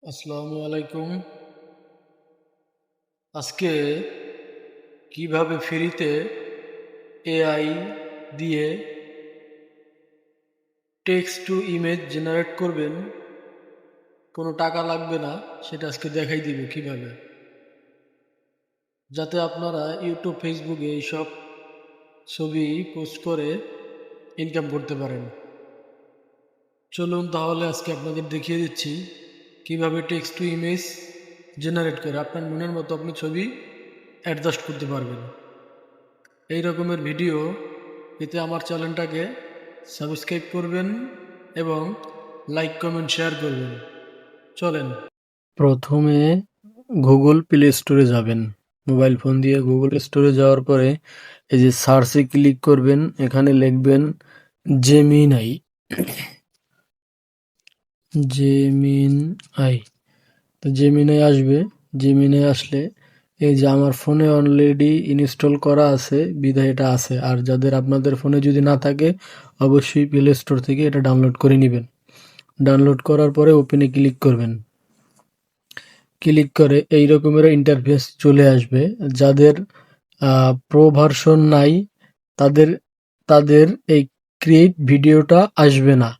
আসসালামু আলাইকুম। আজকে কিভাবে ফ্রিতে এআই দিয়ে টেক্সট টু ইমেজ জেনারেট করবেন, কোনো টাকা লাগবে না, সেটা আজকে দেখাই দিব কিভাবে, যাতে আপনারা ইউটিউব ফেসবুকে এইসব ছবি পোস্ট করে ইনকাম করতে পারেন। চলুন তাহলে আজকে আপনাদের দেখিয়ে দিচ্ছি কিভাবে টেক্সট টু ইমেজ জেনারেট করে আপনার মনের মতো আপনি ছবি অ্যাডজাস্ট করতে পারবেন। এই রকমের ভিডিও পেতে আমার চ্যানেলটাকে সাবস্ক্রাইব করবেন এবং লাইক কমেন্ট শেয়ার করবেন। চলেন, প্রথমে গুগল প্লে স্টোরে যাবেন। মোবাইল ফোন দিয়ে গুগল স্টোরে যাওয়ার পরে এই যে সার্চে ক্লিক করবেন, এখানে লিখবেন জেমিনাই। জেমিনাই তো জেমিনাই আসবে। জেমিনাই আসলে এই যে আমার ফোনে অলরেডি ইনস্টল করা আছে বিধায় এটা আছে, আর যাদের আপনাদের ফোনে যদি না থাকে অবশ্যই প্লে স্টোর থেকে এটা ডাউনলোড করে নেবেন। ডাউনলোড করার পরে ওপেনে ক্লিক করবেন। ক্লিক করে এই রকমের ইন্টারফেস চলে আসবে। যাদের প্রো ভার্সন নাই তাদের তাদের এই ক্রিয়েট ভিডিওটা আসবে না।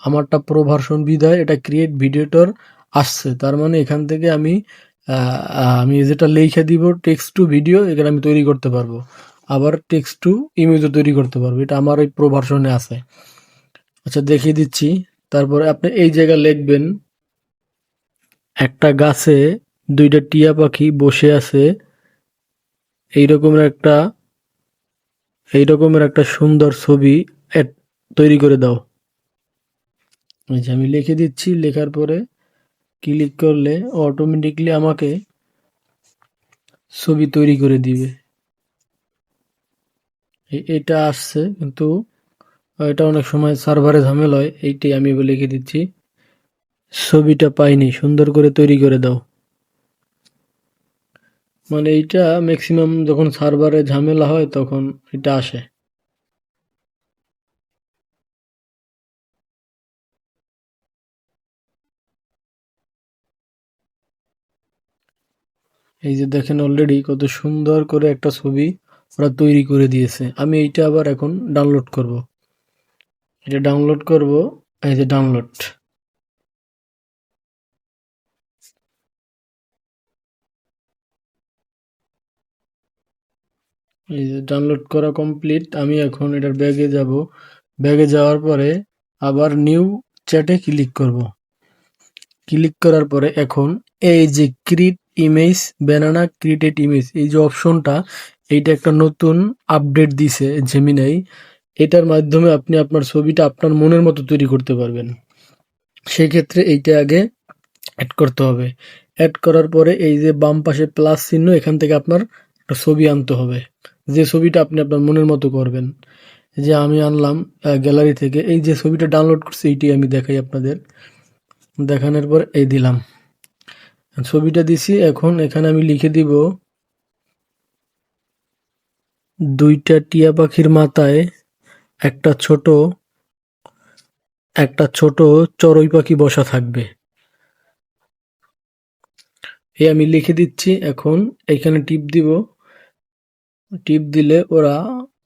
আমারটা প্রো ভার্সন বিধায় এটা ক্রিয়েট ভিডিওটার আসছে। তার মানে এখান থেকে আমি যেটা লিখে দিব টেক্সট টু ভিডিও, এখানে আমি তৈরি করতে পারবো। আবার টেক্সট টু ইমেজও তৈরি করতে পারবো। এটা আমার ওই প্রো ভার্সনে আছে। আচ্ছা, দেখিয়ে দিচ্ছি। তারপরে আপনি এই জায়গায় লিখবেন একটা গাছে দুইটা টিয়া পাখি বসে আছে, এইরকমের একটা সুন্দর ছবি তৈরি করে দাও। এই যে আমি লিখে দিচ্ছি। লেখার পরে ক্লিক করলে অটোমেটিকলি আমাকে ছবি তৈরি করে দিবে। এটা আসছে, কিন্তু এটা অনেক সময় সার্ভারে ঝামেলা হয়। এইটাই আমি লিখে দিচ্ছি, ছবিটা পাইনি, সুন্দর করে তৈরি করে দাও। মানে এইটা ম্যাক্সিমাম যখন সার্ভারে ঝামেলা হয় তখন এটা আসে। এই যে দেখেন অলরেডি কত সুন্দর করে একটা ছবি ওরা তৈরি করে দিয়েছে। আমি এইটা আবার এখন ডাউনলোড করব। এটা ডাউনলোড করব। এই যে ডাউনলোড। এই যে ডাউনলোড করা কমপ্লিট। আমি এখন এটার ব্যাগে যাব। ব্যাগে যাওয়ার পরে আবার নিউ চ্যাটে ক্লিক করব। ক্লিক করার পরে এখন এই যে create image, banana created image, এই যে অপশনটা, এইটা একটা নতুন আপডেট দিছে জেমিনাই। এটার মাধ্যমে আপনি আপনার ছবিটা আপনার মনের মতো তৈরি করতে পারবেন। সেক্ষেত্রে এইটা আগে অ্যাড করতে হবে। অ্যাড করার পরে এই যে বাম পাশে প্লাস চিহ্ন, এখান থেকে আপনার একটা ছবি আনতে হবে, যে ছবিটা আপনি আপনার মনের মতো করবেন। যে আমি আনলাম গ্যালারি থেকে, এই যে ছবিটা ডাউনলোড করছি এইটি আমি দেখাই আপনাদের। দেখানোর পর এই দিলাম, ছবিটা দিছি। এখন এখানে আমি লিখে দিব দুইটা টিয়া পাখির মাথায় একটা ছোট চড়ুই পাখি বসা থাকবে। এই আমি লিখে দিচ্ছি। এখন এখানে টিপ দিব। টিপ দিলে ওরা,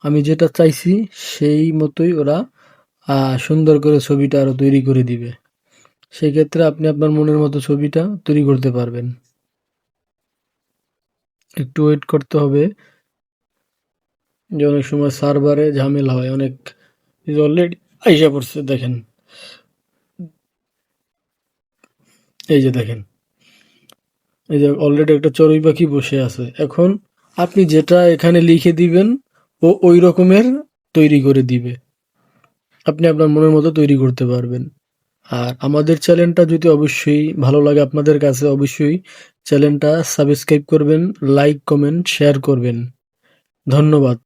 আমি যেটা চাইছি সেই মতোই ওরা সুন্দর করে ছবিটা আরো তৈরি করে দিবে। সেক্ষেত্রে আপনি আপনার মনের মতো ছবিটা তৈরি করতে পারবেন। একটু ওয়েট করতে হবে, যে অনেক সময় সার্ভারে ঝামেলা হয় অনেক। অলরেডি আইসা পড়ছে, দেখেন। এই যে দেখেন, এই যে অলরেডি একটা চড়ুই পাখি বসে আছে। এখন আপনি যেটা এখানে লিখে দিবেন ও ওই রকমের তৈরি করে দিবে। আপনি আপনার মনের মতো তৈরি করতে পারবেন। আর আমাদের চ্যানেলটা যদি অবশ্যই ভালো লাগে আপনাদের কাছে, অবশ্যই চ্যানেলটা সাবস্ক্রাইব করবেন, লাইক কমেন্ট শেয়ার করবেন। ধন্যবাদ।